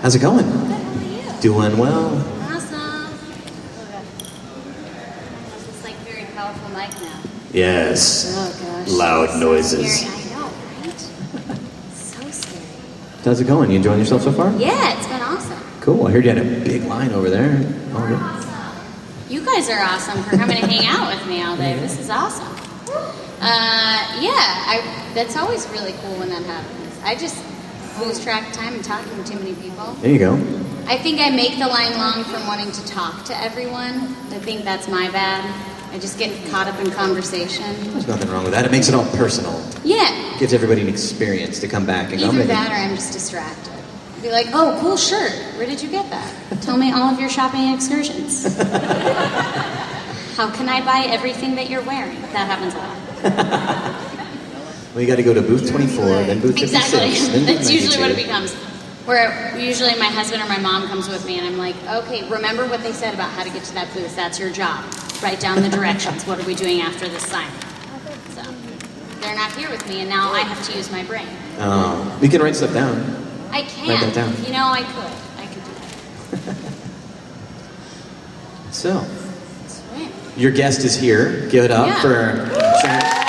How's it going? Good, how are you? Doing well. Awesome. This is like very powerful mic now. Yes. Oh gosh. Loud noises. Scary. I know, right? So scary. How's it going? You enjoying yourself so far? Yeah, it's been awesome. Cool. I heard you had a big line over there. All good. Awesome. You guys are awesome for coming to hang out with me all day. This is awesome. That's always really cool when that happens. I just lose track of time and talking to too many people. There you go. I think I make the line long from wanting to talk to everyone. I think that's my bad. I just get caught up in conversation. There's nothing wrong with that. It makes it all personal. Yeah. Gives everybody an experience to come back and go. Either that or I'm just distracted. Be like, oh, cool shirt. Where did you get that? Tell me all of your shopping excursions. How can I buy everything that you're wearing? That happens a lot. Well, you got to go to booth 24, then booth 56. Exactly. Then booth That's usually 92. what it becomes. Where usually my husband or my mom comes with me and I'm like, okay, remember what they said about how to get to that booth. That's your job. Write down the directions. What are we doing after this sign? So they're not here with me and now I have to use my brain. Oh, we can write stuff down. I can. Write that down. You know, I could do that. So, Sweet. your guest is here. Give it up Yeah. for Sharon.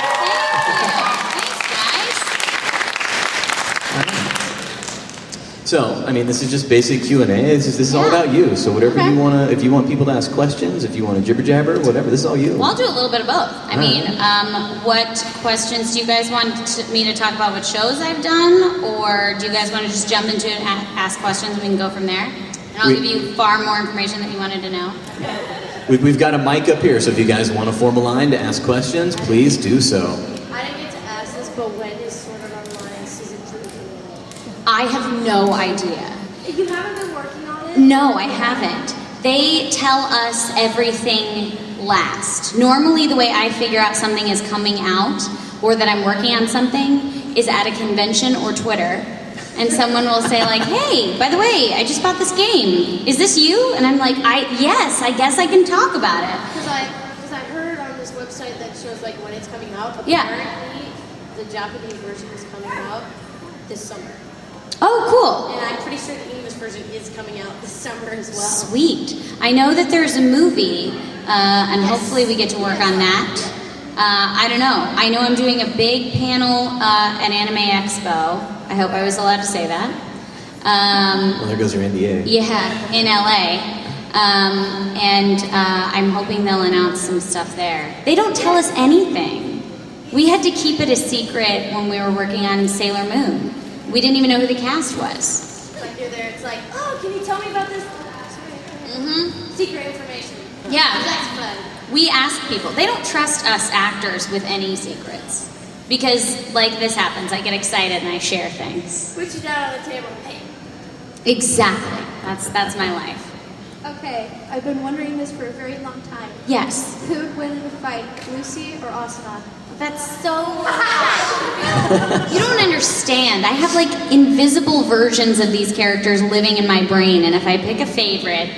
So, I mean, this is just basic Q&A. This is all about you. So whatever Okay. you want to, if you want people to ask questions, if you want to jibber jabber, whatever, this is all you. Well, I'll do a little bit of both. I mean, what questions do you guys want me to talk about? What shows I've done, or do you guys want to just jump into it and ask questions and we can go from there? And I'll give you far more information that you wanted to know. We've got a mic up here, so if you guys want to form a line to ask questions, please do so. I didn't get to ask this, but when is Sword Art Online season 2 coming out? I have no idea. You haven't been working on it? No, I haven't. They tell us everything last. Normally, the way I figure out something is coming out or that I'm working on something is at a convention or Twitter. And someone will say like, hey, by the way, I just bought this game. Is this you? And I'm like, yes, I guess I can talk about it. Because I heard on this website that shows like when it's coming out. Yeah. Apparently, the Japanese version is coming out this summer. Oh, cool. And I'm pretty sure the English version is coming out this summer as well. Sweet. I know that there's a movie, and hopefully we get to work on that. I don't know. I know I'm doing a big panel at Anime Expo. I hope I was allowed to say that. Well, there goes your NDA. Yeah, in LA. And I'm hoping they'll announce some stuff there. They don't tell us anything. We had to keep it a secret when we were working on Sailor Moon. We didn't even know who the cast was. Like you're there, it's like, oh, can you tell me about this? Secret information. Yeah. That's fun. We ask people. They don't trust us actors with any secrets. Because, like, this happens. I get excited and I share things. Put you down on the table. Hey. Exactly. That's my life. Okay, I've been wondering this for a very long time. Yes. Who would win in a fight, Lucy or Asuna? That's so hard. You don't understand. I have, like, invisible versions of these characters living in my brain, and if I pick a favorite,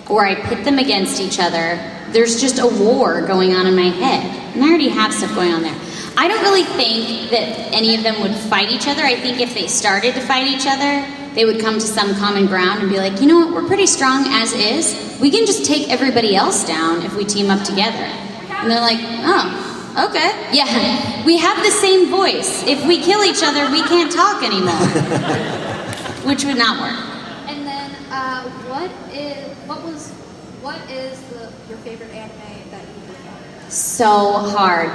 or I pit them against each other, there's just a war going on in my head. And I already have stuff going on there. I don't really think that any of them would fight each other. I think if they started to fight each other, they would come to some common ground and be like, you know what, we're pretty strong as is. We can just take everybody else down if we team up together. And they're like, oh, okay. Yeah, we have the same voice. If we kill each other, we can't talk anymore. Which would not work. And then, what is your favorite anime that you look at? So hard.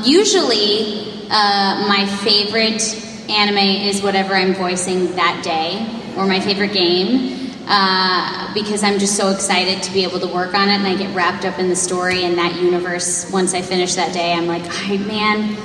Usually, my favorite anime is whatever I'm voicing that day, or my favorite game, because I'm just so excited to be able to work on it, and I get wrapped up in the story and that universe. Once I finish that day, I'm like, man,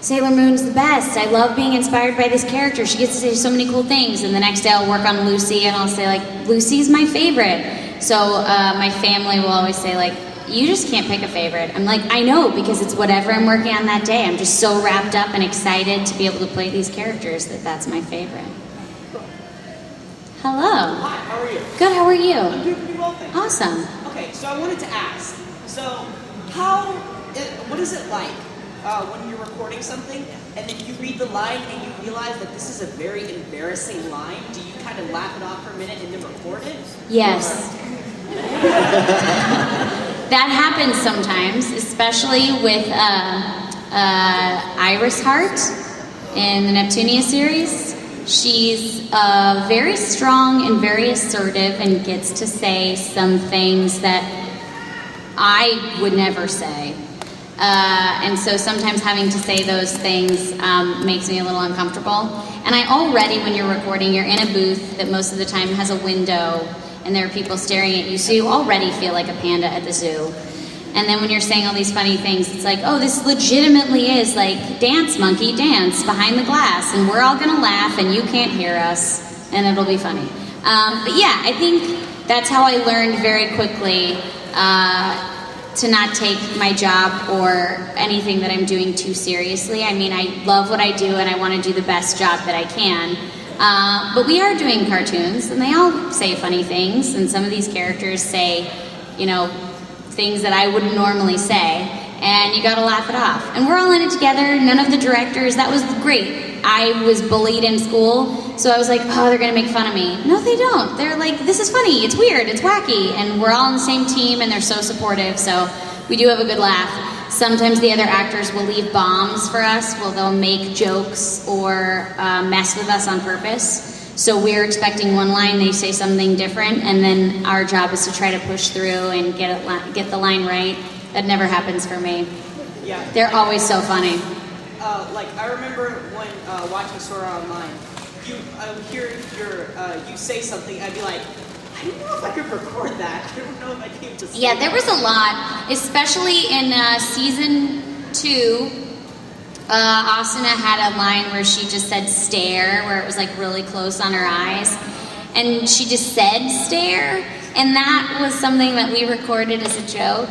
Sailor Moon's the best. I love being inspired by this character. She gets to say so many cool things. And the next day I'll work on Lucy, and I'll say, like, Lucy's my favorite. So my family will always say, like, you just can't pick a favorite. I'm like, I know, because it's whatever I'm working on that day. I'm just so wrapped up and excited to be able to play these characters that's my favorite. Hello. Hi, how are you? Good, how are you? I'm doing pretty well, thank you. Awesome. Okay, so I wanted to ask, what is it like when you're recording something, and then you read the line and you realize that this is a very embarrassing line? Do you kind of laugh it off for a minute and then record it? Yes. That happens sometimes, especially with Iris Hart in the Neptunia series. She's very strong and very assertive and gets to say some things that I would never say. And so sometimes having to say those things makes me a little uncomfortable. And I already, when you're recording, you're in a booth that most of the time has a window and there are people staring at you, so you already feel like a panda at the zoo. And then when you're saying all these funny things, it's like, oh, this legitimately is like dance, monkey, dance behind the glass, and we're all gonna laugh and you can't hear us, and it'll be funny. But yeah, I think that's how I learned very quickly to not take my job or anything that I'm doing too seriously. I mean, I love what I do and I want to do the best job that I can. But we are doing cartoons and they all say funny things, and some of these characters say, you know, things that I wouldn't normally say, and you gotta laugh it off. And we're all in it together. None of the directors, that was great. I was bullied in school, so I was like, oh, they're gonna make fun of me. No, they don't. They're like, this is funny, it's weird, it's wacky, and we're all on the same team, and they're so supportive, so we do have a good laugh. Sometimes the other actors will leave bombs for us, well, they'll make jokes or mess with us on purpose. So we're expecting one line, they say something different, and then our job is to try to push through and get the line right. That never happens for me. Yeah. They're always so funny. Like, I remember when watching Sword Art Online, I would hear you say something, I'd be like, I don't know if I could record that. I don't know if I came to say Yeah, there that. was a lot, especially in season 2. Asuna had a line where she just said stare, where it was like really close on her eyes. And she just said stare. And that was something that we recorded as a joke.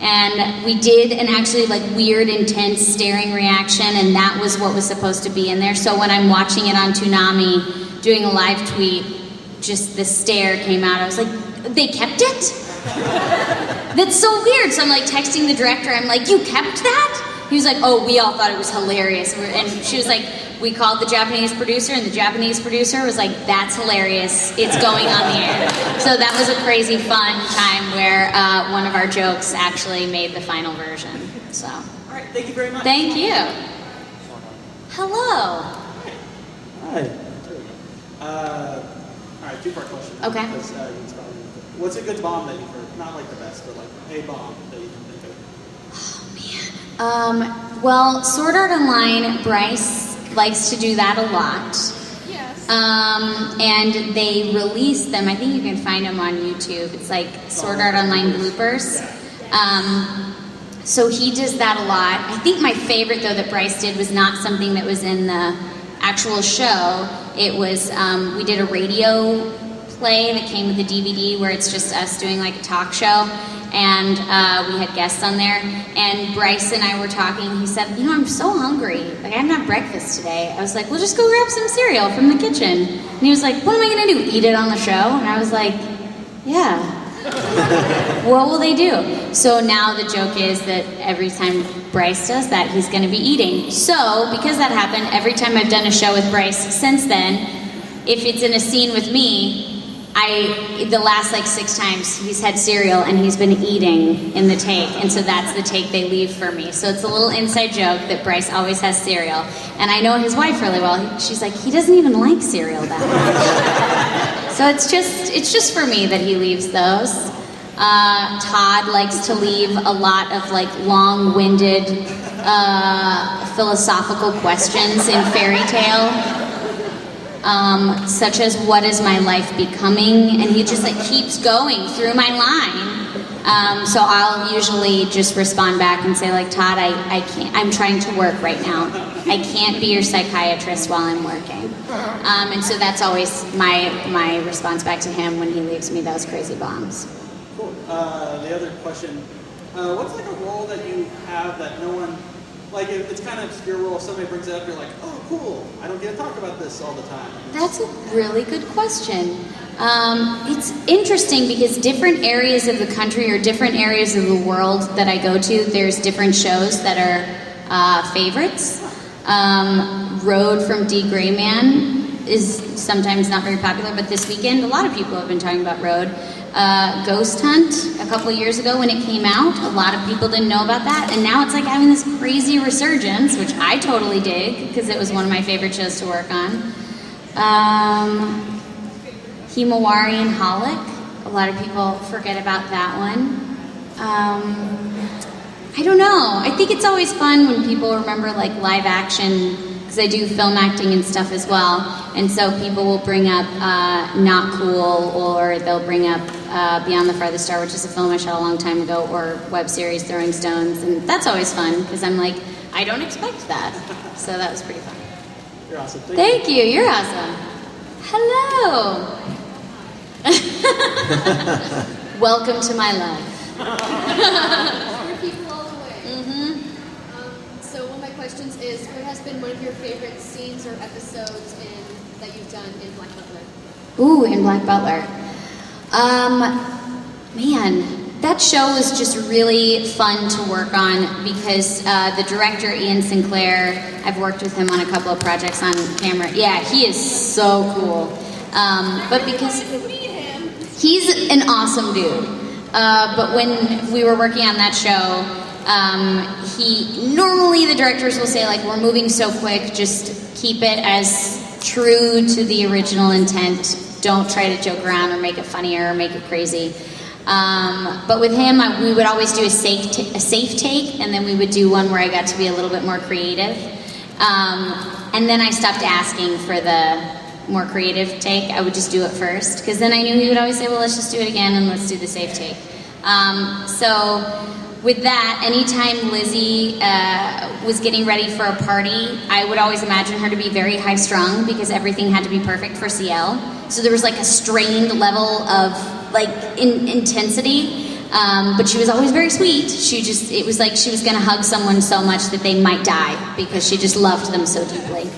And we did an actually like weird, intense staring reaction, and that was what was supposed to be in there. So when I'm watching it on Toonami, doing a live tweet, just the stare came out. I was like, they kept it? That's so weird. So I'm like texting the director, I'm like, you kept that? He was like, oh, we all thought it was hilarious. And she was like, we called the Japanese producer, and the Japanese producer was like, that's hilarious. It's going on the air. So that was a crazy fun time where one of our jokes actually made the final version. So. All right, thank you very much. Thank you. Hello. Hi. All right, two-part question. Okay. Because, what's a good bomb that you've heard? Not like the best, but like a bomb that you can think of. Well, Sword Art Online, Bryce likes to do that a lot. Yes. And they release them. I think you can find them on YouTube. It's like Sword Art Online bloopers. So he does that a lot. I think my favorite, though, that Bryce did was not something that was in the actual show. It was, we did a radio play that came with the DVD where it's just us doing like a talk show. And we had guests on there, and Bryce and I were talking. He said, you know, I'm so hungry. Like, I haven't had breakfast today. I was like, well, just go grab some cereal from the kitchen. And he was like, what am I going to do, eat it on the show? And I was like, yeah. What will they do? So now the joke is that every time Bryce does that, he's going to be eating. So, because that happened, every time I've done a show with Bryce since then, if it's in a scene with me, the last like 6 times he's had cereal and he's been eating in the take, and so that's the take they leave for me. So it's a little inside joke that Bryce always has cereal, and I know his wife really well. She's like, he doesn't even like cereal that much. So it's just for me that he leaves those. Todd likes to leave a lot of like long-winded philosophical questions in Fairy Tale. Such as, what is my life becoming? And he just like keeps going through my line. So I'll usually just respond back and say like, Todd, I can't, I'm trying to work right now. I can't be your psychiatrist while I'm working. And so that's always my response back to him when he leaves me those crazy bombs. Cool. The other question, what's like a role that you have that no one, like it's kind of obscure role, if somebody brings it up, you're like, oh cool, I don't get to talk about this all the time. That's a really good question. It's interesting because different areas of the country or different areas of the world that I go to, there's different shows that are favorites. Road from D. Gray Man is sometimes not very popular, but this weekend a lot of people have been talking about Road. Ghost Hunt, a couple years ago when it came out, a lot of people didn't know about that, and now it's like having this crazy resurgence, which I totally dig, because it was one of my favorite shows to work on. Himawari and Holic, a lot of people forget about that one. I don't know, I think it's always fun when people remember like live action, because I do film acting and stuff as well, and so people will bring up Not Cool, or they'll bring up Beyond the Farthest Star, which is a film I shot a long time ago, or web series Throwing Stones, and that's always fun, because I'm like, I don't expect that, so that was pretty fun. You're awesome. Thank you, you're awesome. Hello. Welcome to my life. Four people all the way. Mm-hmm. So one of my questions is, what has been one of your favorite scenes or episodes that you've done in Black Butler? Ooh, in Black Butler. Man, that show was just really fun to work on, because the director, Ian Sinclair, I've worked with him on a couple of projects on camera. Yeah, he is so cool. But because he's an awesome dude. But when we were working on that show, normally the directors will say, like, we're moving so quick, just keep it as true to the original intent. Don't try to joke around or make it funnier or make it crazy. But with him, we would always do a safe take, and then we would do one where I got to be a little bit more creative. And then I stopped asking for the more creative take. I would just do it first, because then I knew he would always say, well, let's just do it again and let's do the safe take. So with that, anytime Lizzie was getting ready for a party, I would always imagine her to be very high-strung, because everything had to be perfect for CL. So there was like a strained level of like intensity, but she was always very sweet. It was like she was going to hug someone so much that they might die, because she just loved them so deeply.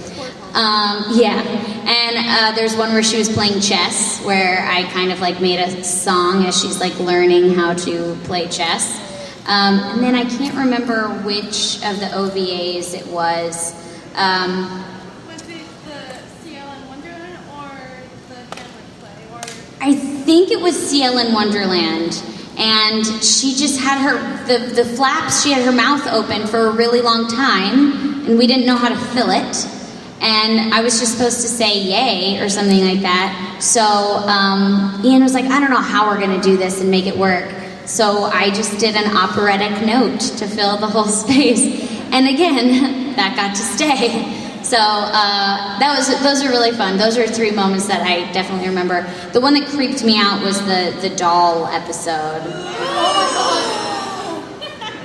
Yeah, and there's one where she was playing chess, where I kind of like made a song as she's like learning how to play chess. And then I can't remember which of the OVAs it was. Was it the CL in Wonderland or the Hamlet play? Or I think it was CL in Wonderland. And she just had the flaps, she had her mouth open for a really long time, and we didn't know how to fill it. And I was just supposed to say yay or something like that. So Ian was like, I don't know how we're going to do this and make it work. So I just did an operatic note to fill the whole space. And again, that got to stay. So those are really fun. Those are 3 moments that I definitely remember. The one that creeped me out was the doll episode.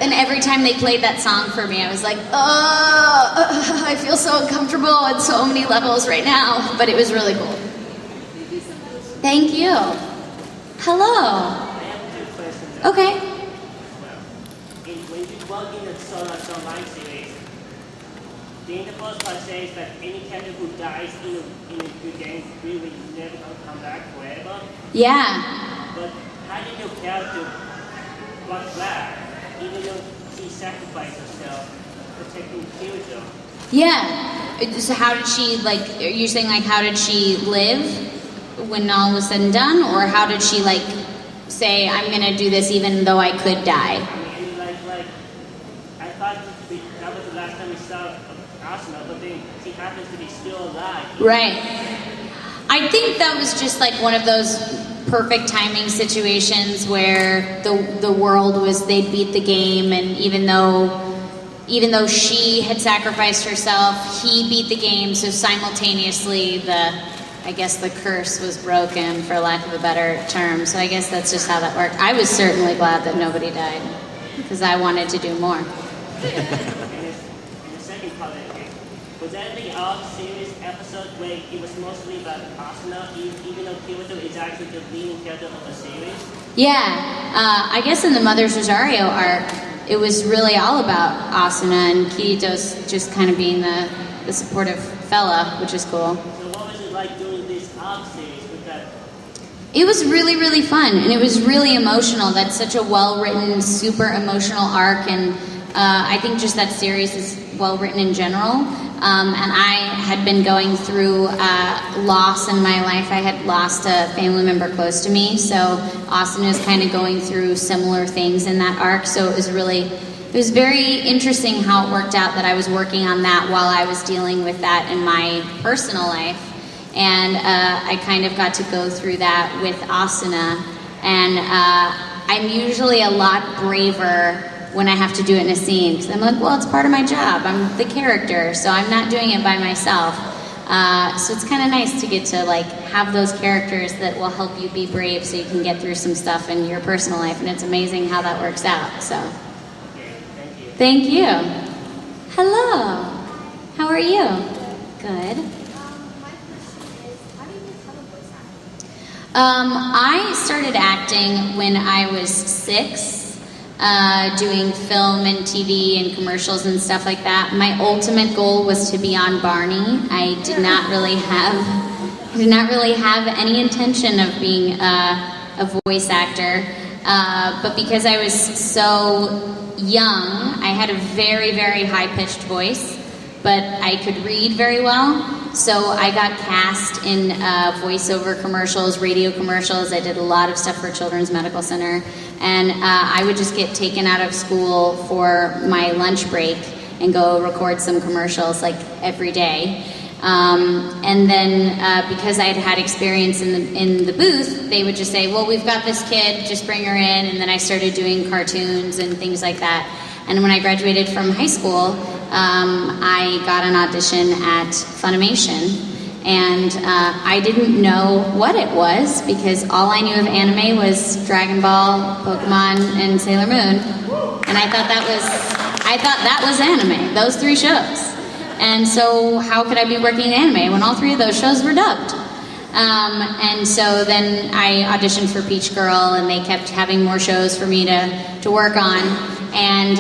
And every time they played that song for me, I was like, oh, I feel so uncomfortable on so many levels right now. But it was really cool. Thank you. Hello. I have 2 questions. Okay. When you work in the Sword Art Online series, the first part says that any character who dies in a good game really never come back forever. Yeah. But how did your character got back, even though she sacrificed herself protecting Kyoto? Yeah. So how did she, like, are you saying, like, how did she live when all was said and done? Or how did she, like, say, I'm going to do this even though I could die? I mean, like I thought that was the last time we saw Asuna, but then she happens to be still alive. Right. I think that was just, like, one of those perfect timing situations where the world was, they'd beat the game, and even though she had sacrificed herself, he beat the game, so simultaneously I guess the curse was broken, for lack of a better term. So I guess that's just how that worked. I was certainly glad that nobody died, because I wanted to do more. And the second part of it, was that the series episode where it was mostly about Asuna, even though Kyoto is actually the leading character of the series? Yeah, I guess in the Mother's Rosario arc, it was really all about Asuna, and Kirito's just kind of being the supportive fella, which is cool. So what was it like doing this arc series with that? It was really, really fun, and it was really emotional. That's such a well-written, super emotional arc, and I think just that series is well written in general. And I had been going through loss in my life. I had lost a family member close to me, so Austin was kind of going through similar things in that arc. So it was very interesting how it worked out that I was working on that while I was dealing with that in my personal life. And I kind of got to go through that with Asana. And I'm usually a lot braver when I have to do it in a scene, because I'm like, well, it's part of my job. I'm the character, so I'm not doing it by myself. So it's kind of nice to get to like have those characters that will help you be brave, so you can get through some stuff in your personal life, and it's amazing how that works out. So, thank you. Hello. How are you? Good. My question is, how do you become a voice actor? I started acting when I was 6. Doing film and TV and commercials and stuff like that. My ultimate goal was to be on Barney. I did not really have any intention of being a voice actor, but because I was so young, I had a very, very high-pitched voice, but I could read very well. So I got cast in voiceover commercials, radio commercials. I did a lot of stuff for Children's Medical Center. And I would just get taken out of school for my lunch break and go record some commercials like every day. And then because I had had experience in the booth, they would just say, well, we've got this kid, just bring her in. And then I started doing cartoons and things like that. And when I graduated from high school, I got an audition at Funimation. And I didn't know what it was, because all I knew of anime was Dragon Ball, Pokemon, and Sailor Moon. And I thought that was anime, those 3 shows. And so how could I be working in anime when all 3 of those shows were dubbed? And so then I auditioned for Peach Girl, and they kept having more shows for me to work on. And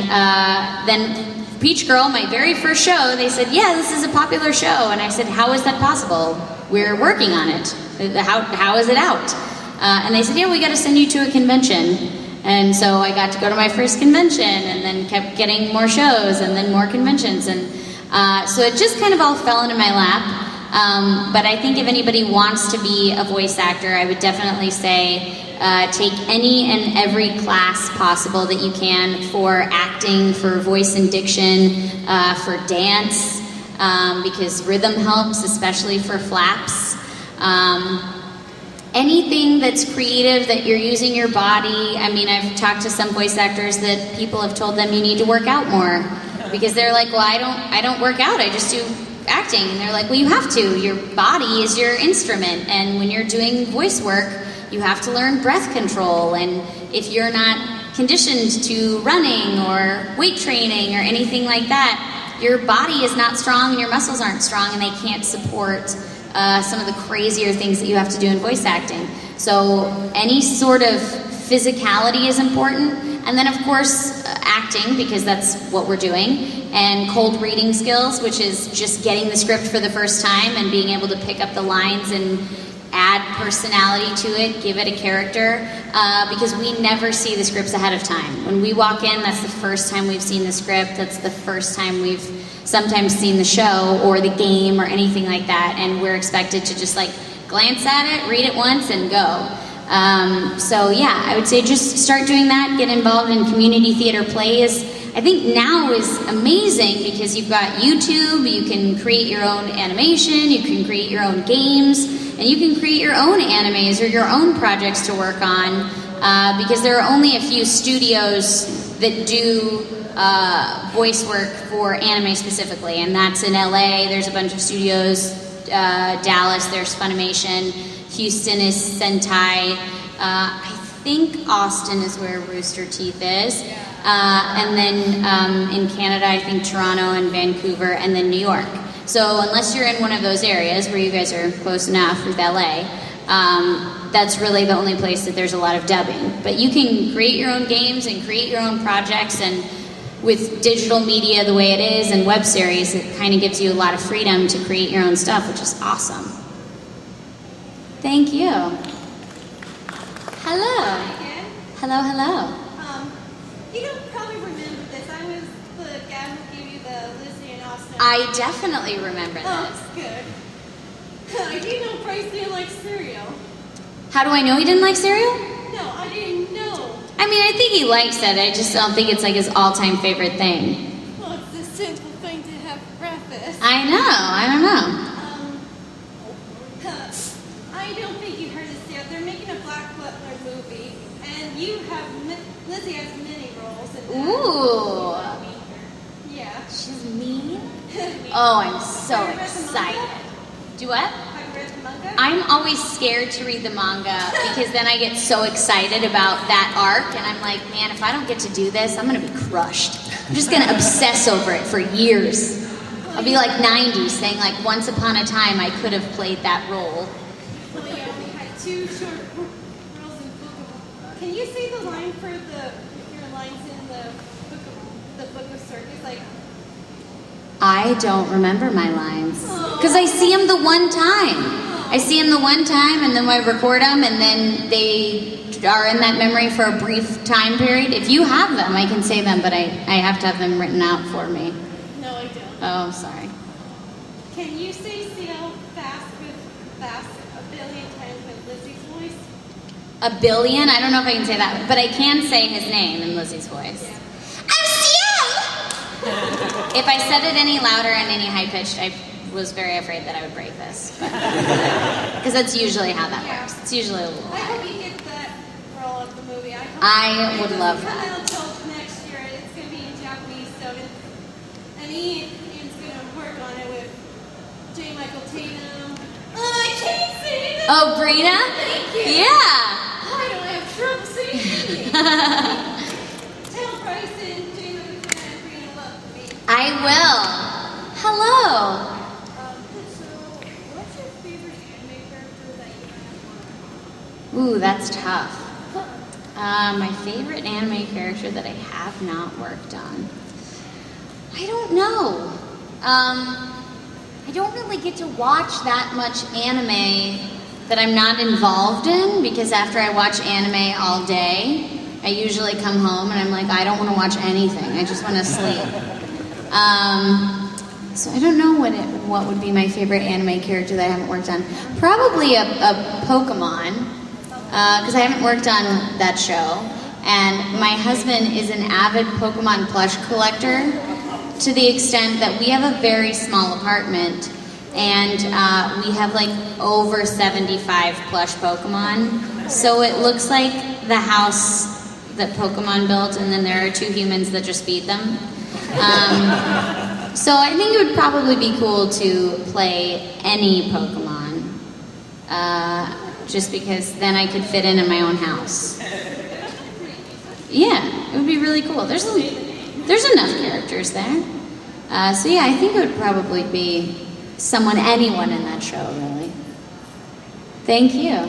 then Peach Girl, my very first show, they said, yeah, this is a popular show. And I said, how is that possible? We're working on it. How is it out? And they said, yeah, we got to send you to a convention. And so I got to go to my first convention, and then kept getting more shows, and then more conventions. And so it just kind of all fell into my lap. But I think if anybody wants to be a voice actor, I would definitely say take any and every class possible that you can for acting, for voice and diction, for dance, because rhythm helps, especially for flaps. Anything that's creative, that you're using your body. I mean, I've talked to some voice actors that people have told them you need to work out more, because they're like, well, I don't work out, I just do acting. And they're like, well, you have to. Your body is your instrument, and when you're doing voice work, you have to learn breath control. And if you're not conditioned to running or weight training or anything like that, your body is not strong and your muscles aren't strong, and they can't support some of the crazier things that you have to do in voice acting. So any sort of physicality is important. And then, of course, acting, because that's what we're doing. And cold reading skills, which is just getting the script for the first time and being able to pick up the lines and add personality to it, give it a character, because we never see the scripts ahead of time. When we walk in, that's the first time we've seen the script, that's the first time we've sometimes seen the show or the game or anything like that, and we're expected to just like glance at it, read it once, and go. So yeah, I would say just start doing that, get involved in community theater plays. I think now is amazing because you've got YouTube, you can create your own animation, you can create your own games, and you can create your own animes or your own projects to work on, because there are only a few studios that do voice work for anime specifically, and that's in LA. There's a bunch of studios, Dallas, there's Funimation, Houston is Sentai, I think Austin is where Rooster Teeth is, and then in Canada I think Toronto and Vancouver, and then New York. So unless you're in one of those areas where you guys are close enough with LA, that's really the only place that there's a lot of dubbing. But you can create your own games and create your own projects, and with digital media the way it is and web series, it kind of gives you a lot of freedom to create your own stuff, which is awesome. Thank you. Hello. Hi again. Hello, hello. You don't probably remember this. I was I definitely remember Oh, this. good. I didn't know Bryce didn't like cereal. How do I know he didn't like cereal? No, I didn't know. I mean, I think he likes it. I just don't think it's like his all-time favorite thing. Well, it's a simple thing to have for breakfast. I don't know. I don't think you heard this yet. They're making a Black Butler movie, and you have Lizzie has many roles in that. Ooh. Yeah. She's mean? Oh, I'm so Have you read the excited. manga? Do what? Have you read the manga? I'm always scared to read the manga because then I get so excited about that arc and I'm like, man, if I don't get to do this, I'm going to be crushed. I'm just going to obsess over it for years. I'll be like 90 saying like, once upon a time I could have played that role. Well, yeah, we had 2 short roles in Book of... Can you say the line for your lines in the Book of Circus? Like, I don't remember my lines because I see them the one time. I see them the one time and then I record them and then they are in that memory for a brief time period. If you have them, I can say them, but I have to have them written out for me. no, I don't. Oh, sorry. Can you say CL fast a billion times with Lizzie's voice? A billion? I don't know if I can say that, but I can say his name in Lizzie's voice. Yeah. I'm Ciel! If I said it any louder and any high-pitched, I was very afraid that I would break this. Because that's usually how that Yeah. works. It's usually a little I louder. hope you get that role of the movie. I would it love doesn't come that. out until next year. It's going to be in Japanese, so and Ian's going to work on it with J. Michael Tatum. Oh, I can't say that. Oh, Brina? Thank you. Yeah! I don't have trouble saying anything. Tell Bryson, J. Michael Tatum, and Brina love me. I will. Hello. So, what's your favorite anime character that you have? Ooh, that's tough. My favorite anime character that I have not worked on. I don't know. I don't really get to watch that much anime that I'm not involved in because after I watch anime all day, I usually come home and I'm like, I don't want to watch anything. I just want to sleep. So I don't know what would be my favorite anime character that I haven't worked on. Probably a Pokemon, because I haven't worked on that show. And my husband is an avid Pokemon plush collector to the extent that we have a very small apartment and we have like over 75 plush Pokemon. So it looks like the house that Pokemon built and then there are 2 humans that just feed them. So I think it would probably be cool to play any Pokemon, just because then I could fit in my own house. Yeah, it would be really cool. There's enough characters there. So yeah, I think it would probably be anyone in that show, really. Thank you.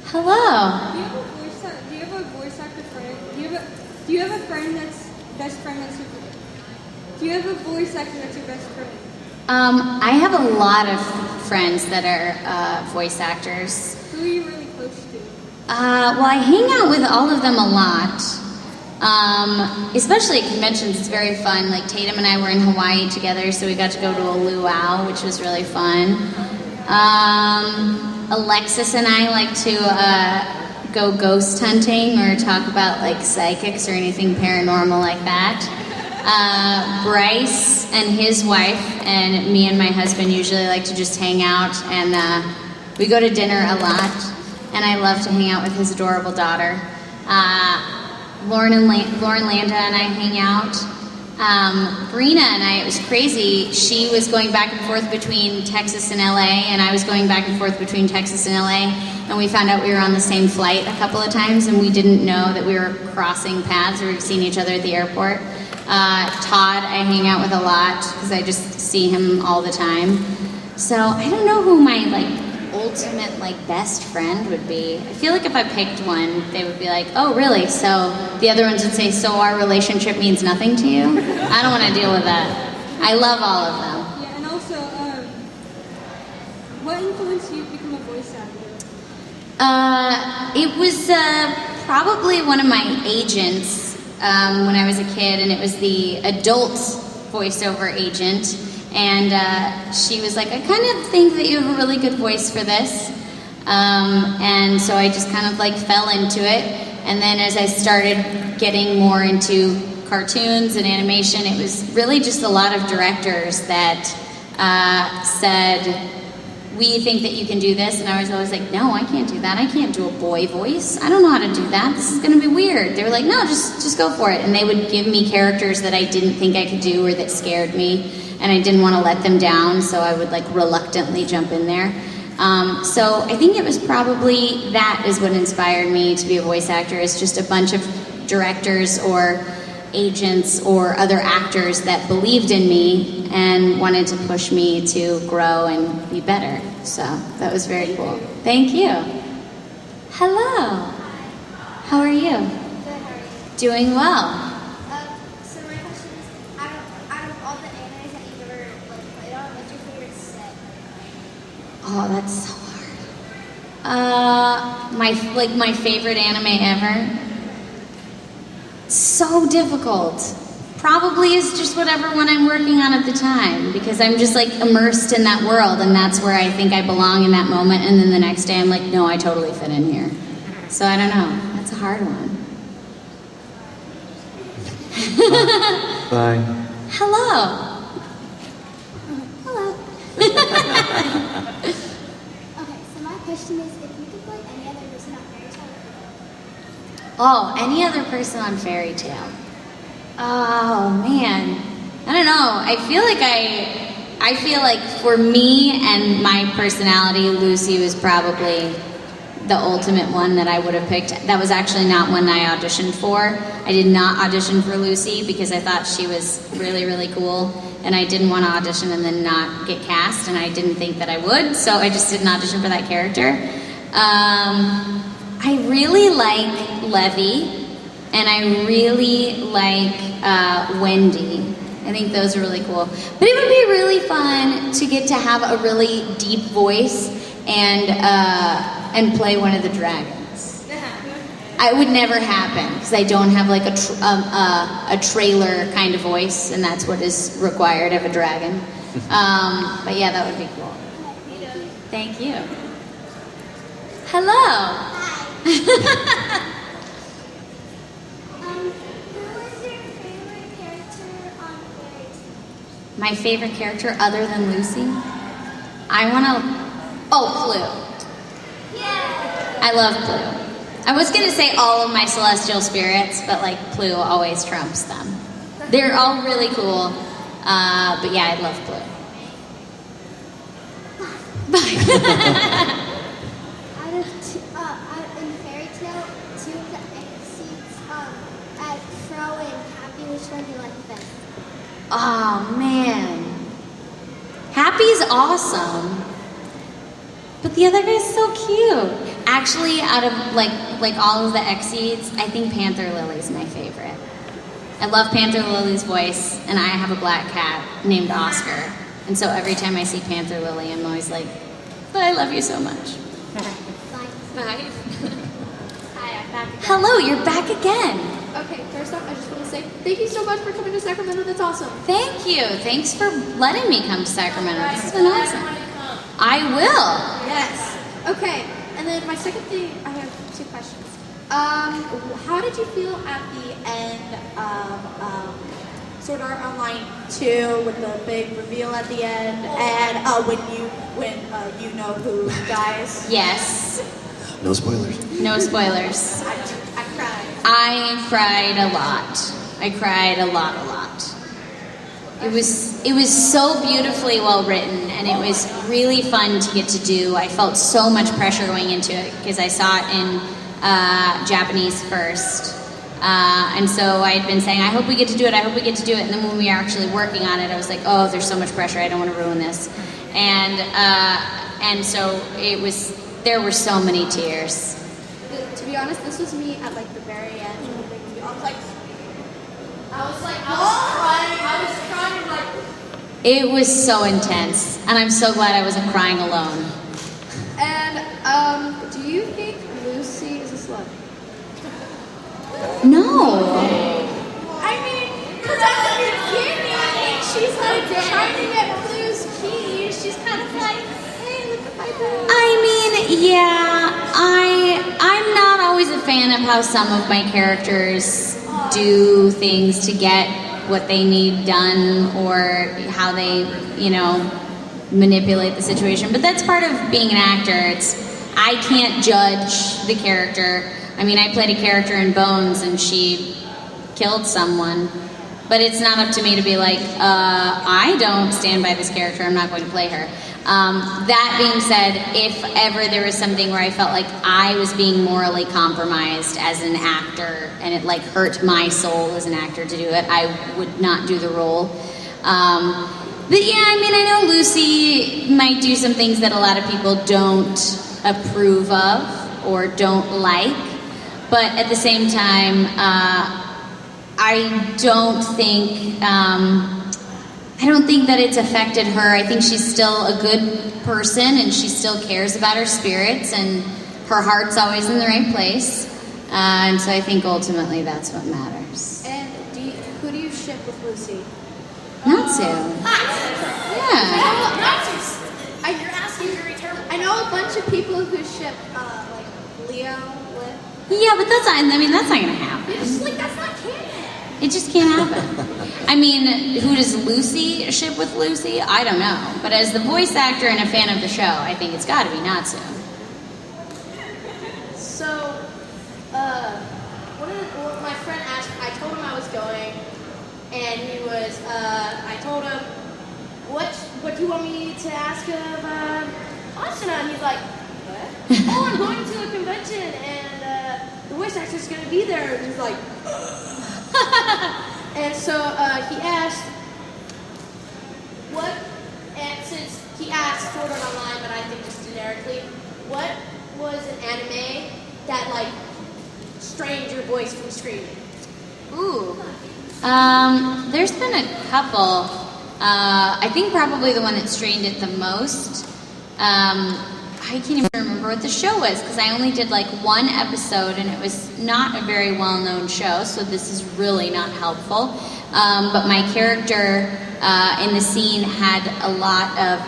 Hello. Do you have a voice actor friend? Do you have a friend that's best friend that's your Do you have a voice actor that's your best friend? I have a lot of friends that are voice actors. Who are you really close to? Well, I hang out with all of them a lot. Especially at conventions, it's very fun. Like Tatum and I were in Hawaii together, so we got to go to a luau, which was really fun. Alexis and I like to go ghost hunting or talk about like psychics or anything paranormal like that. Bryce and his wife and me and my husband usually like to just hang out, and we go to dinner a lot, and I love to hang out with his adorable daughter. Lauren Landa and I hang out. Brina and I, it was crazy. She was going back and forth between Texas and LA, and I was going back and forth between Texas and LA, and we found out we were on the same flight a couple of times, and we didn't know that we were crossing paths. We were seeing each other at the airport. Todd I hang out with a lot because I just see him all the time. So I don't know who my ultimate best friend would be. I feel like if I picked one, they would be like, oh really? So the other ones would say, so our relationship means nothing to you? I don't want to deal with that. I love all of them. Yeah, and also, what influenced you to become a voice actor? It was probably one of my agents when I was a kid, and it was the adult voiceover agent. And she was like, I kind of think that you have a really good voice for this. And so I just kind of like fell into it. And then as I started getting more into cartoons and animation, it was really just a lot of directors that said, we think that you can do this. And I was always like, no, I can't do that. I can't do a boy voice. I don't know how to do that. This is going to be weird. They were like, no, just go for it. And they would give me characters that I didn't think I could do or that scared me. And I didn't want to let them down, so I would like reluctantly jump in there. So I think it was probably that is what inspired me to be a voice actor, is just a bunch of directors or agents or other actors that believed in me and wanted to push me to grow and be better. So that was very cool. Thank you. Hello. How are you? Good, how are you? Doing well. So my question is, out of all the animes that you've ever played on, what's your favorite set? Oh, that's so hard. My favorite anime ever. So difficult. Probably is just whatever one I'm working on at the time, because I'm just like immersed in that world, and that's where I think I belong in that moment. And then the next day I'm like, no, I totally fit in here. So I don't know. That's a hard one. Bye. Hello. Hello. Okay, so my question is, if you could play any other person on Fairy Tail, Oh, any other person on Fairy Tail? Oh man, I don't know. I feel like for me and my personality, Lucy was probably the ultimate one that I would have picked. That was actually not one I auditioned for. I did not audition for Lucy because I thought she was really, really cool, and I didn't want to audition and then not get cast, and I didn't think that I would, so I just didn't audition for that character. I really like Levy, and I really like Wendy. I think those are really cool. But it would be really fun to get to have a really deep voice and play one of the dragons. It would never happen because I don't have like a trailer kind of voice, and that's what is required of a dragon. But yeah, that would be cool. Thank you. Hello. who was your favorite character on Fairy Tail? My favorite character other than Lucy? Plue. Yeah. I love Plue. I was going to say all of my celestial spirits, but like Plue always trumps them. They're all really cool, but yeah, I love Plue. Bye. In Fairy Tail, two of the exceeds at Fro and Happy, which one do you like best? Oh man, Happy's awesome, but the other guy's so cute. Actually, out of like all of the exceeds, I think Panther Lily's my favorite. I love Panther Lily's voice, and I have a black cat named Oscar, and so every time I see Panther Lily, I'm always like, I love you so much. Bye. Hi, I'm back again. Hello, you're back again. Okay, first off, I just want to say thank you so much for coming to Sacramento. That's awesome. Thank you. Thanks for letting me come to Sacramento. This has been awesome. I will. Yes. Okay, and then my second thing, I have two questions. How did you feel at the end of Sword Art Online 2 with the big reveal at the end, and when you know who dies? Yes. No spoilers. No spoilers. I cried. I cried a lot. I cried a lot. It was so beautifully well written, and it was really fun to get to do. I felt so much pressure going into it because I saw it in Japanese first. And so I had been saying, I hope we get to do it, and then when we were actually working on it, I was like, oh, there's so much pressure, I don't want to ruin this. And so there were so many tears. To be honest, this was me at like the very end of the big reveal. I was crying, like. It was so intense, and I'm so glad I wasn't crying alone. And do you think Lucy is a slut? No. I mean, because at the beginning, she's like trying to get she's kind of like, hey, look at my boob. I mean, yeah, I'm not always a fan of how some of my characters do things to get what they need done, or how they, manipulate the situation. But that's part of being an actor. I can't judge the character. I mean, I played a character in Bones, and she killed someone. But it's not up to me to be like, I don't stand by this character, I'm not going to play her. That being said, if ever there was something where I felt like I was being morally compromised as an actor, and it like hurt my soul as an actor to do it, I would not do the role. But yeah, I mean, I know Lucy might do some things that a lot of people don't approve of or don't like, but at the same time, I don't think that it's affected her. I think she's still a good person, and she still cares about her spirits, and her heart's always in the right place. And so I think ultimately that's what matters. And who do you ship with Lucy? Natsu. Yeah. You're asking very terrible. I know a bunch of people who ship like Leo with. Yeah, but that's not gonna happen. It's just like, that's not canon. It just can't happen. I mean, who does Lucy ship with Lucy? I don't know. But as the voice actor and a fan of the show, I think it's gotta be Natsu. So, my friend asked, I told him I was going, and he was, I told him, what do you want me to ask of Asuna? And he's like, what? Oh, I'm going to a convention, and the voice actor's going to be there. And he's like, and so he asked, and since he asked sort of online, but I think just generically, what was an anime that, like, strained your voice from screaming? Ooh. There's been a couple. I think probably the one that strained it the most. I can't even remember what the show was, because I only did like one episode, and it was not a very well-known show, so this is really not helpful. But my character in the scene had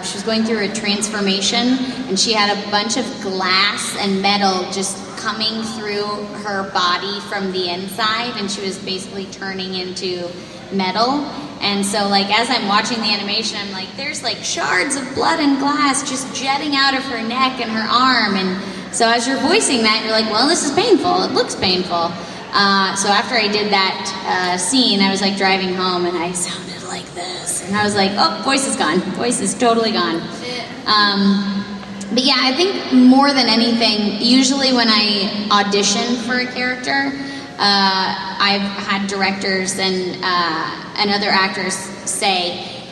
she was going through a transformation, and she had a bunch of glass and metal just coming through her body from the inside, and she was basically turning into metal. And so, like, as I'm watching the animation, I'm like, there's like shards of blood and glass just jetting out of her neck and her arm. And so as you're voicing that, you're like, well, this is painful. It looks painful. So after I did that scene, I was like driving home, and I sounded like this. And I was like, oh, voice is gone. Voice is totally gone. But yeah, I think more than anything, usually when I audition for a character, I've had directors and other actors say,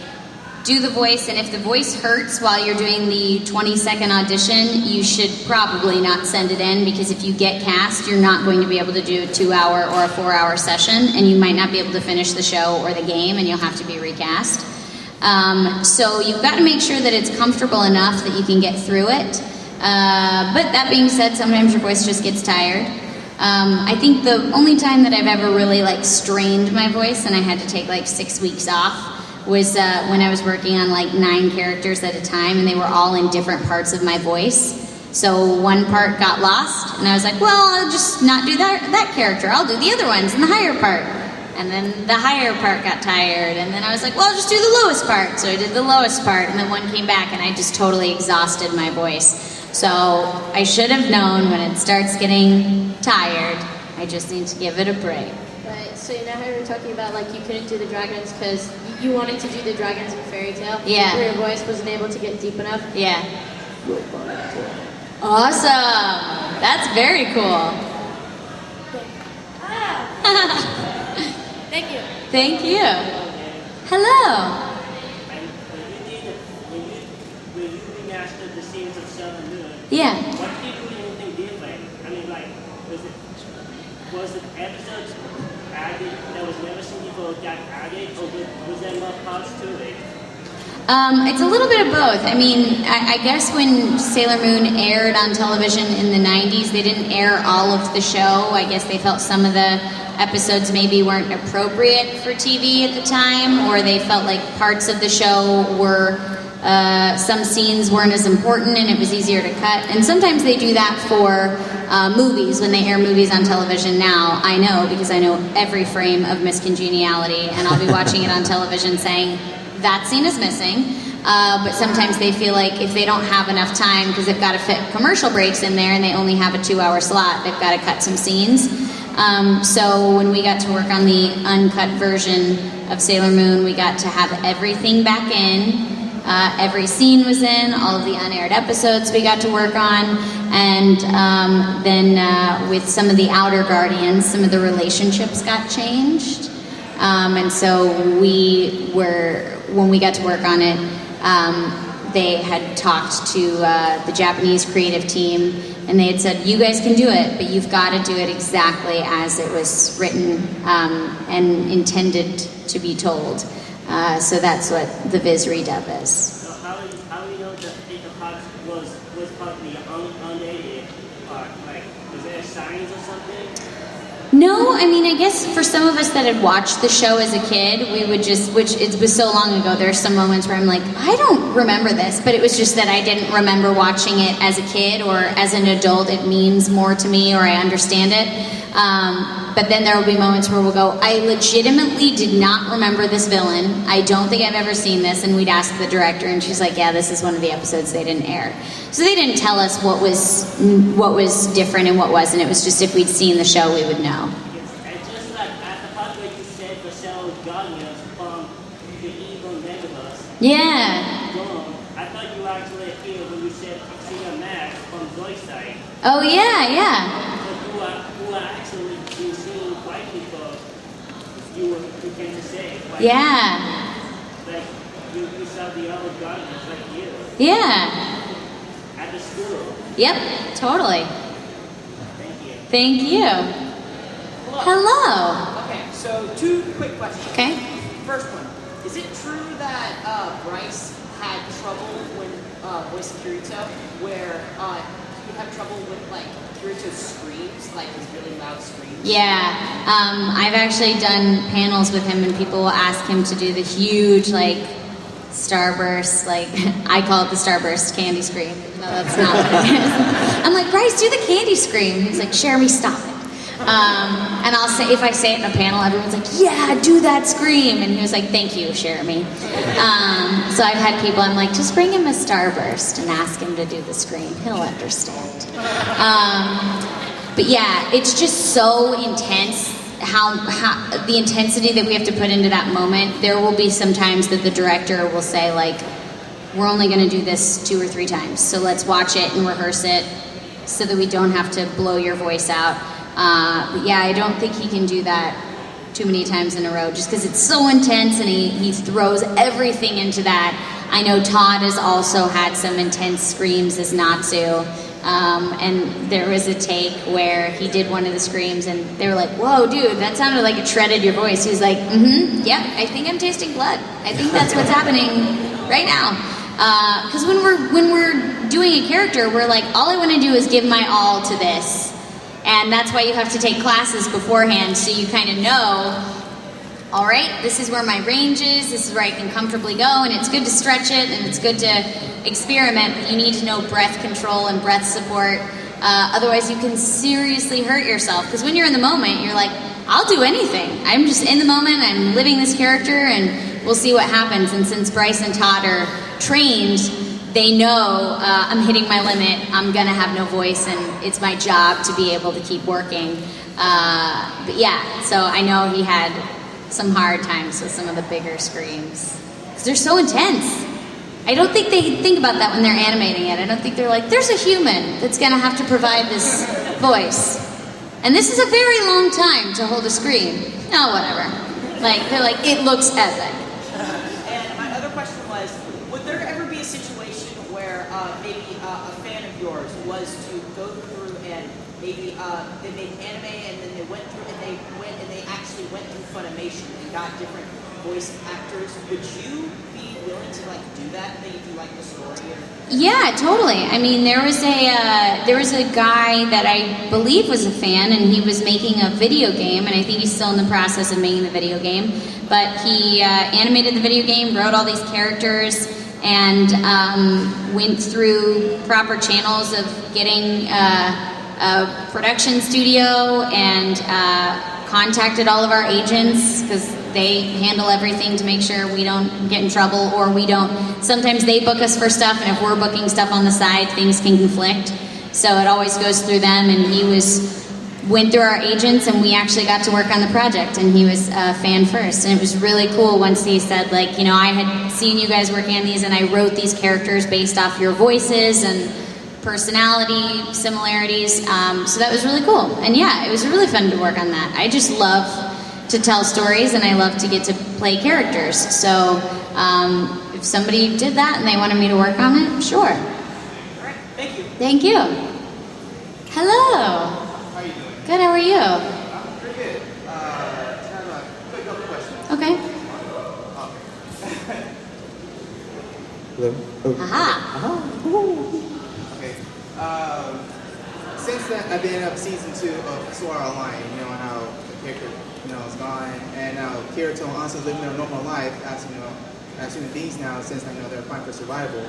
do the voice, and if the voice hurts while you're doing the 20-second audition, you should probably not send it in, because if you get cast, you're not going to be able to do a 2-hour or a 4-hour session, and you might not be able to finish the show or the game, and you'll have to be recast. So you've got to make sure that it's comfortable enough that you can get through it. But that being said, sometimes your voice just gets tired. I think the only time that I've ever really like strained my voice and I had to take like 6 weeks off was when I was working on like 9 characters at a time, and they were all in different parts of my voice. So one part got lost, and I was like, well, I'll just not do that character. I'll do the other ones in the higher part. And then the higher part got tired, and then I was like, well, I'll just do the lowest part. So I did the lowest part, and then one came back, and I just totally exhausted my voice. So I should have known when it starts getting tired, I just need to give it a break. Right, so you know how you were talking about like you couldn't do the dragons because you wanted to do the dragons in Fairy Tale? Yeah. Where your voice wasn't able to get deep enough? Yeah. Awesome. That's very cool. Thank you. Thank you. Hello. When you remastered the scenes of Sun and Moon, Yeah. what did you do anything different? I mean, like, was it episodes added that was never seen before got added, or was there more parts to it? It's a little bit of both. I mean, I guess when Sailor Moon aired on television in the 90s, they didn't air all of the show. I guess they felt some of the episodes maybe weren't appropriate for TV at the time, or they felt like parts of the show were some scenes weren't as important and it was easier to cut. And sometimes they do that for movies, when they air movies on television now. I know, because I know every frame of Miss Congeniality, and I'll be watching it on television saying, that scene is missing. But sometimes they feel like if they don't have enough time, because they've got to fit commercial breaks in there and they only have a 2-hour slot, they've got to cut some scenes. So when we got to work on the uncut version of Sailor Moon, we got to have everything back in. Every scene was in, all of the unaired episodes we got to work on, and then with some of the Outer Guardians, some of the relationships got changed. And so when we got to work on it, they had talked to the Japanese creative team, and they had said, you guys can do it, but you've got to do it exactly as it was written and intended to be told. So that's what the Viz redub is. So how do you know that the part was part of the unedited part? Like, was there signs or something? No, I mean, I guess for some of us that had watched the show as a kid, we would just, which it was so long ago, there's some moments where I'm like, I don't remember this, but it was just that I didn't remember watching it as a kid, or as an adult it means more to me, or I understand it. But then there will be moments where we'll go, I legitimately did not remember this villain. I don't think I've ever seen this. And we'd ask the director, and she's like, yeah, this is one of the episodes they didn't air. So they didn't tell us what was different and what wasn't. It was just if we'd seen the show, we would know. And just like at the part where you said the cell guardians from the evil Megaverse. Yeah. I thought you actually appeared when you said Xena Max from Zoyside. Oh, yeah. Who are actually being seen quite before you came to say. Like, Yeah. Like you saw the other guardians like you. Yeah. At the school. Yep, totally. Thank you. Thank you. Hello. Okay, so 2 quick questions. Okay. First one, is it true that Bryce had trouble when voicing Kirito, where he had trouble with like Kirito's screams, like his really loud screams? Yeah, I've actually done panels with him, and people will ask him to do the huge, like, starburst, like, I call it the starburst candy scream. No, that's not what it is. I'm like, Bryce, do the candy scream. He's like, Cherami, stop it. And I'll say, if I say it in a panel, everyone's like, yeah, do that scream. And he was like, thank you, Cherami. So I've had people, I'm like, just bring him a starburst and ask him to do the scream. He'll understand. But yeah, it's just so intense, how the intensity that we have to put into that moment. There will be some times that the director will say, like, we're only going to do this 2 or 3 times, so let's watch it and rehearse it so that we don't have to blow your voice out. But yeah, I don't think he can do that too many times in a row, just because it's so intense, and he throws everything into that. I know Todd has also had some intense screams as Natsu. And there was a take where he did one of the screams, and they were like, whoa, dude, that sounded like it shredded your voice. He was like, yep, I think I'm tasting blood. I think that's what's happening right now. Because when we're doing a character, we're like, all I want to do is give my all to this. And that's why you have to take classes beforehand, so you kind of know, all right, this is where my range is, this is where I can comfortably go, and it's good to stretch it, and it's good to experiment, but you need to know breath control and breath support. Otherwise, you can seriously hurt yourself, because when you're in the moment, you're like, I'll do anything. I'm just in the moment, I'm living this character, and we'll see what happens. And since Bryce and Todd are trained, they know I'm hitting my limit, I'm gonna have no voice, and it's my job to be able to keep working. But yeah, so I know he had some hard times with some of the bigger screams, because they're so intense. I don't think they think about that when they're animating it. I don't think they're like, there's a human that's gonna have to provide this voice, and this is a very long time to hold a scream. No, whatever. Like, they're like, it looks epic. And my other question was, would there ever be a situation where maybe a fan of yours was to go through and maybe they made anime and then they went through and they actually went through Funimation and got different voice actors? Would you be willing to like do that? Maybe if you like the story? Or... Yeah, totally. I mean, there was a guy that I believe was a fan, and he was making a video game, and I think he's still in the process of making the video game. But he animated the video game, wrote all these characters. and went through proper channels of getting a production studio and contacted all of our agents because they handle everything to make sure we don't get in trouble or we don't. Sometimes they book us for stuff, and if we're booking stuff on the side, things can conflict. So it always goes through them, and he went through our agents, and we actually got to work on the project, and he was a fan first. And it was really cool once he said, like, you know, I had seen you guys working on these, and I wrote these characters based off your voices and personality similarities. So that was really cool. And yeah, it was really fun to work on that. I just love to tell stories, and I love to get to play characters. So if somebody did that and they wanted me to work on it, sure. All right, thank you. Thank you. Hello. How are you doing? Good, how are you? I'm pretty good. I have a quick couple questions. Okay. Hello? Aha. Okay. Since then, at the end of season 2 of Sword Art Online, you know how the character, you know, is gone, and now Kirito and Ansa living their normal life as, you know, as human beings now, since I know they're fighting for survival.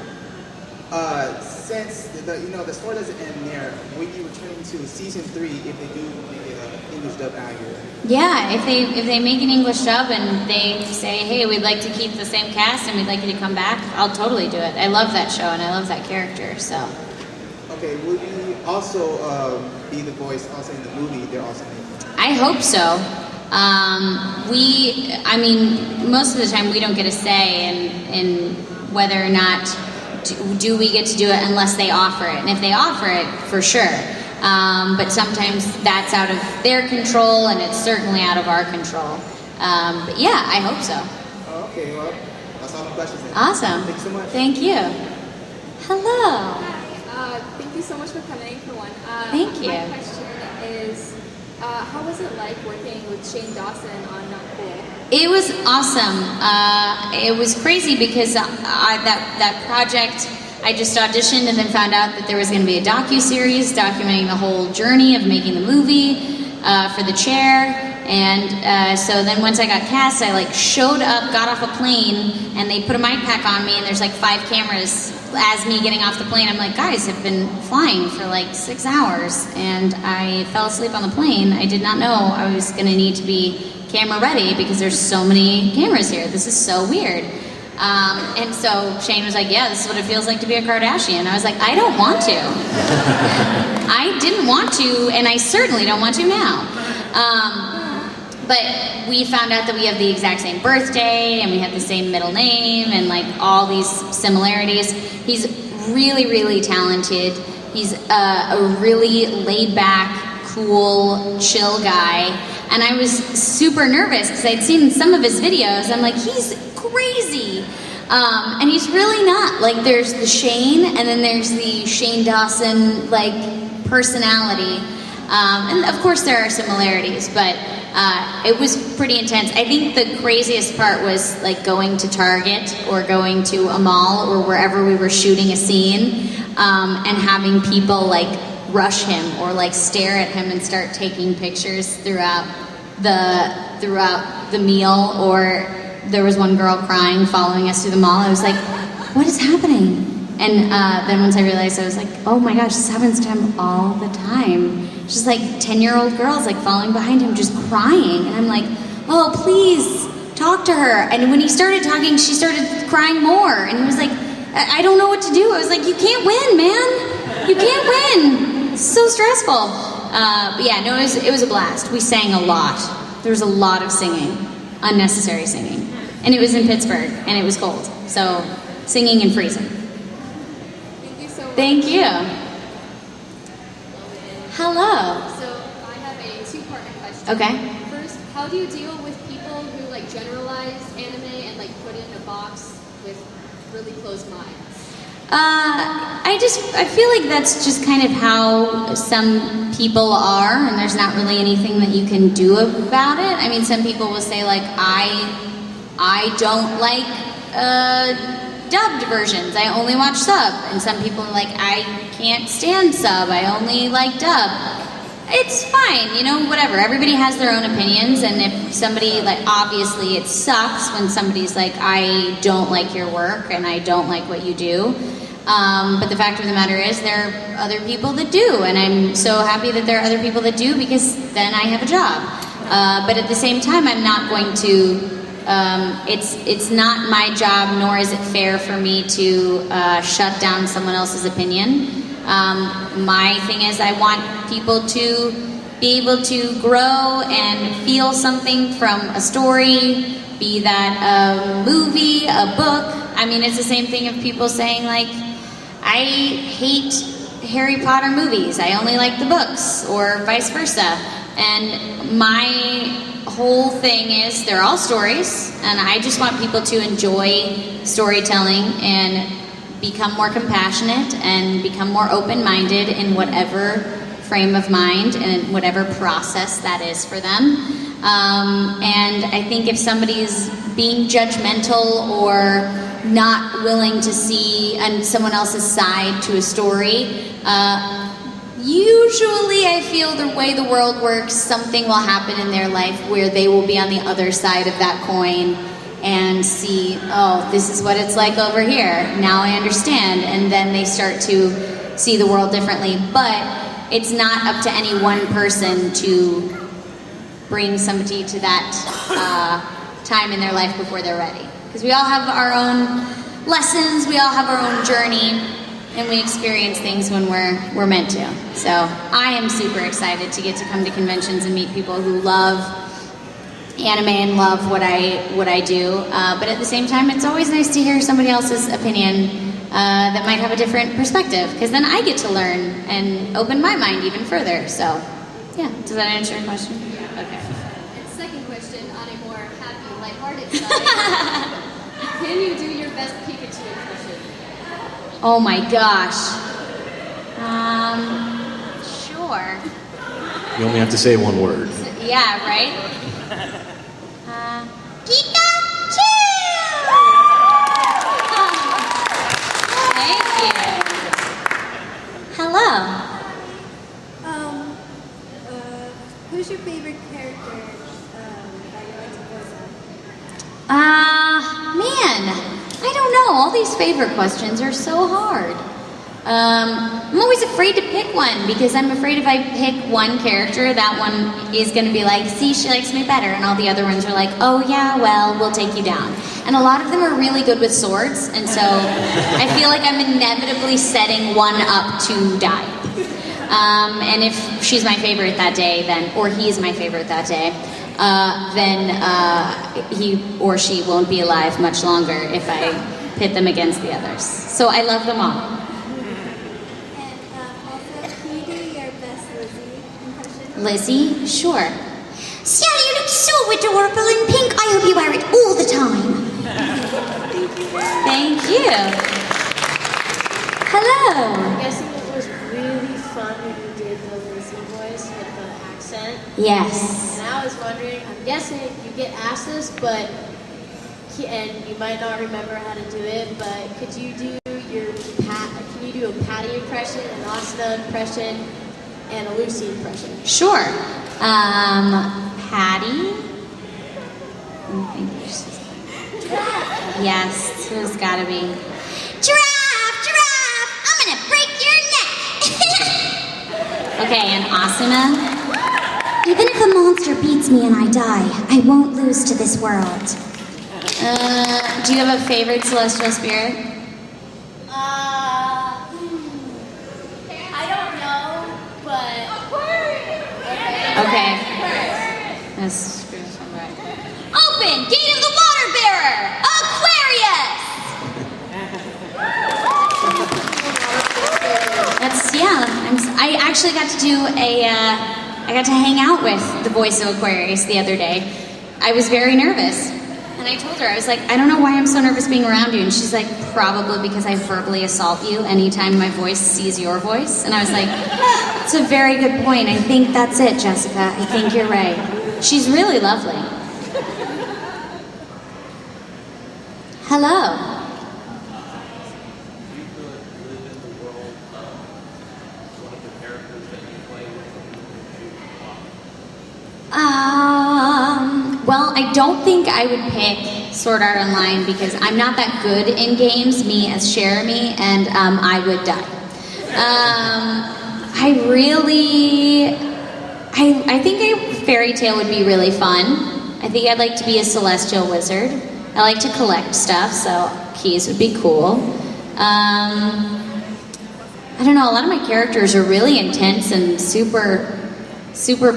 Since the story doesn't end there, will you return to season 3 if they do make it an English dub accurate? Yeah, if they make an English dub and they say, hey, we'd like to keep the same cast and we'd like you to come back, I'll totally do it. I love that show and I love that character, so. Okay, will you also be the voice also in the movie they're also making? I hope so. I mean, most of the time we don't get a say in whether or not do we get to do it unless they offer it. And if they offer it, for sure. But sometimes that's out of their control, and it's certainly out of our control. But yeah, I hope so. Oh, okay, well, that's all my questions then. Awesome. Thanks so much. Thank you. Hello. Hi. Thank you so much for coming, for one. Thank you. My question is, how was it like working with Shane Dawson on Not Cool? It was awesome. It was crazy because that project, I just auditioned and then found out that there was going to be a docu-series documenting the whole journey of making the movie for the chair. And so then once I got cast, I like showed up, got off a plane, and they put a mic pack on me, and there's like 5 cameras as me getting off the plane. I'm like, guys, I've been flying for like 6 hours, and I fell asleep on the plane. I did not know I was going to need to be camera ready because there's so many cameras here. This is so weird. And so Shane was like, yeah, this is what it feels like to be a Kardashian. I was like, I don't want to. I didn't want to, and I certainly don't want to now. But we found out that we have the exact same birthday, and we have the same middle name, and like all these similarities. He's really, really talented. He's a really laid-back, cool, chill guy. And I was super nervous because I'd seen some of his videos. I'm like, he's crazy. And he's really not. Like, there's the Shane, and then there's the Shane Dawson, like, personality. And of course there are similarities, but it was pretty intense. I think the craziest part was like going to Target or going to a mall or wherever we were shooting a scene, and having people like rush him or like stare at him and start taking pictures throughout the meal. Or there was one girl crying following us through the mall. I was like, what is happening? And then once I realized, I was like, oh my gosh, this happens to him all the time. Just like 10-year-old girls like following behind him just crying. And I'm like, oh, please talk to her. And when he started talking, she started crying more. And he was like, I don't know what to do. I was like, you can't win, man. You can't win. It's so stressful. But yeah, no, it was a blast. We sang a lot. There was a lot of singing, unnecessary singing. And it was in Pittsburgh, and it was cold. So singing and freezing. Thank you so much. Thank you. Hello. So I have a 2-part question. Okay. First, how do you deal with people who like generalize anime and like put it in a box with really closed minds? I feel like that's just kind of how some people are, and there's not really anything that you can do about it. I mean, some people will say like, I don't like dubbed versions. I only watch sub. And some people are like, I can't stand sub. I only like dub. It's fine, you know, whatever. Everybody has their own opinions, and if somebody, like, obviously it sucks when somebody's like, I don't like your work and I don't like what you do. But the fact of the matter is there are other people that do, and I'm so happy that there are other people that do, because then I have a job. But at the same time, I'm not going to, it's not my job, nor is it fair for me to shut down someone else's opinion. My thing is, I want people to be able to grow and feel something from a story, be that a movie, a book. I mean, it's the same thing of people saying, like, I hate Harry Potter movies, I only like the books, or vice versa. And my whole thing is, they're all stories, and I just want people to enjoy storytelling and become more compassionate and become more open-minded in whatever frame of mind and whatever process that is for them. And I think if somebody's being judgmental or not willing to see someone else's side to a story, usually I feel the way the world works, something will happen in their life where they will be on the other side of that coin and see, oh, this is what it's like over here. Now I understand. And then they start to see the world differently. But it's not up to any one person to bring somebody to that time in their life before they're ready. Because we all have our own lessons, we all have our own journey, and we experience things when we're meant to. So I am super excited to get to come to conventions and meet people who love anime and love what I do, but at the same time, it's always nice to hear somebody else's opinion that might have a different perspective, because then I get to learn and open my mind even further. So, yeah, does that answer your question? Yeah. Okay. And second question, on a more happy, lighthearted side, can you do your best Pikachu impression? Oh my gosh. Sure. You only have to say one word. Yeah, right? Pikachu! Thank you. Hello. Who's your favorite character that you like to voice Man, I don't know. All these favorite questions are so hard. I'm always afraid to pick one, because I'm afraid if I pick one character, that one is going to be like, see, she likes me better, and all the other ones are like, oh yeah, well, we'll take you down. And a lot of them are really good with swords, and so I feel like I'm inevitably setting one up to die. And if she's my favorite that day, then, or he's my favorite that day, then he or she won't be alive much longer if I pit them against the others. So I love them all. Lizzie? Sure. Sally, you look so adorable in pink. I hope you wear it all the time. Thank you. Hello. I'm guessing it was really fun when you did the Lizzie voice with the accent. Yes. And I was wondering, I'm guessing you get asked this, but, and you might not remember how to do it, but could you do can you do a Patty impression, an Asuna impression, and a Lucy impression? Sure. Patty? Yes, it's gotta be. Giraffe! Giraffe! I'm gonna break your neck! Okay, and Asuna? Even if a monster beats me and I die, I won't lose to this world. Do you have a favorite celestial spirit? I don't know, but... Okay. That's right. Open! Gate of the Water Bearer! Aquarius! That's, yeah. I actually got to do I got to hang out with the voice of Aquarius the other day. I was very nervous. And I told her, I was like, I don't know why I'm so nervous being around you. And she's like, probably because I verbally assault you anytime my voice sees your voice. And I was like, that's a very good point. I think that's it, Jessica. I think you're right. She's really lovely. Hello. Well, I don't think I would pick Sword Art Online because I'm not that good in games, me as Cherami, and I would die. I think a fairy tale would be really fun. I think I'd like to be a celestial wizard. I like to collect stuff, so keys would be cool. I don't know, a lot of my characters are really intense and super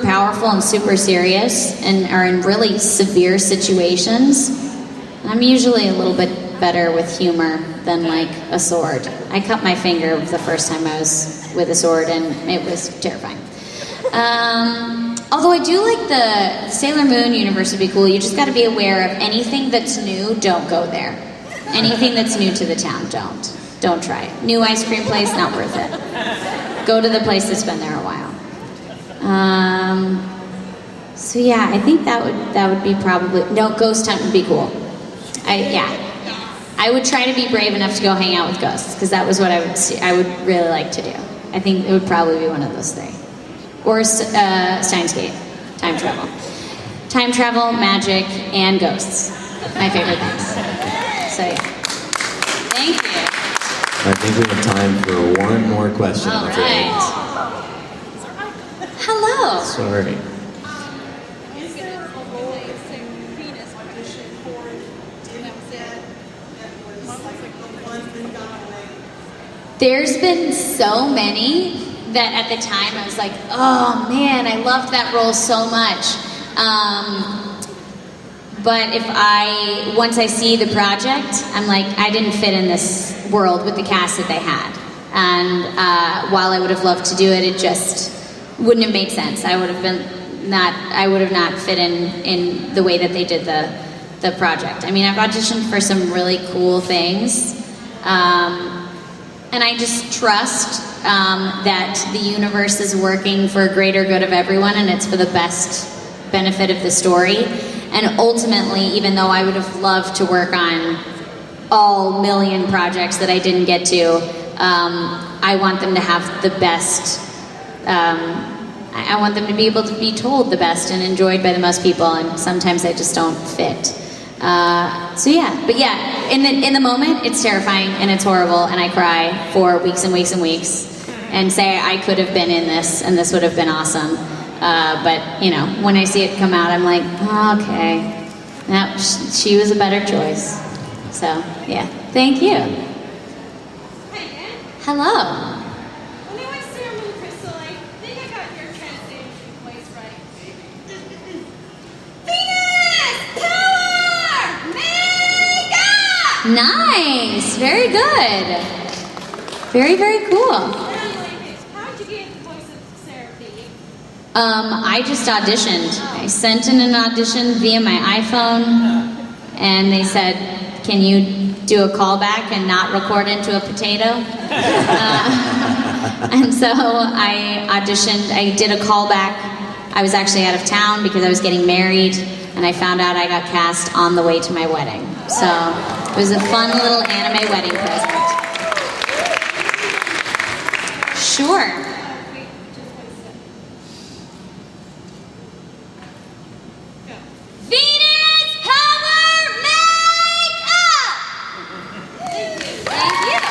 powerful and super serious and are in really severe situations. I'm usually a little bit better with humor than like a sword. I cut my finger the first time I was with a sword and it was terrifying. Although I do like the Sailor Moon universe would be cool. You just got to be aware of anything that's new, don't go there. Anything that's new to the town, don't try it. New ice cream place, not worth it. Go to the place that's been there a while. So yeah, I think that would be probably, no, ghost hunt would be cool. I would try to be brave enough to go hang out with ghosts because that was what I would really like to do. I think it would probably be one of those three. Or Steins Gate, time travel. Time travel, magic, and ghosts. My favorite things. So yeah. Thank you. I think we have time for one more question. All right. Hello. Sorry. Is there a localization Venus audition for There's been so many that at the time I was like, oh man, I loved that role so much. But once I see the project, I'm like, I didn't fit in this world with the cast that they had. And while I would have loved to do it, it just wouldn't have made sense. I would have not fit in the way that they did the project. I mean, I've auditioned for some really cool things. And I just trust that the universe is working for a greater good of everyone and it's for the best benefit of the story. And ultimately, even though I would have loved to work on all million projects that I didn't get to, I want them to have the best, I want them to be able to be told the best and enjoyed by the most people, and sometimes I just don't fit. So yeah, but yeah, in the moment, it's terrifying and it's horrible, and I cry for weeks and weeks and weeks, and say I could have been in this, and this would have been awesome. But you know, when I see it come out, I'm like, oh, okay, no, she was a better choice. So yeah, thank you. Hey, Ann. Hello. When I went to Sailor Moon Crystal, I think I got your translation voice right. Venus! Power! Makeup! Nice, very good. Very, very cool. How did you get the voice of Seraphine? I just auditioned. I sent in an audition via my iPhone, and they said, can you do a callback and not record into a potato? And so I auditioned. I did a callback. I was actually out of town because I was getting married, and I found out I got cast on the way to my wedding. So it was a fun little anime wedding present. Sure. Venus Power Makeup! Thank you.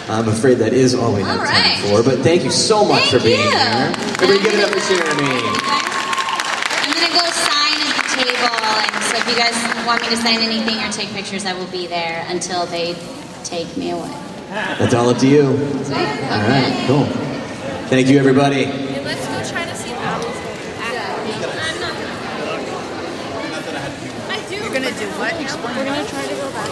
I'm afraid that is all we have All time right. for, but thank you so much for being you. here. Everybody give it up for Cherami. I'm gonna go sign at the table, and so if you guys want me to sign anything or take pictures, I will be there until they take me away. That's all up to you. All right, cool. Thank you, everybody. Let's go try to see the apples. I do. You're gonna do what? We're gonna try to go back.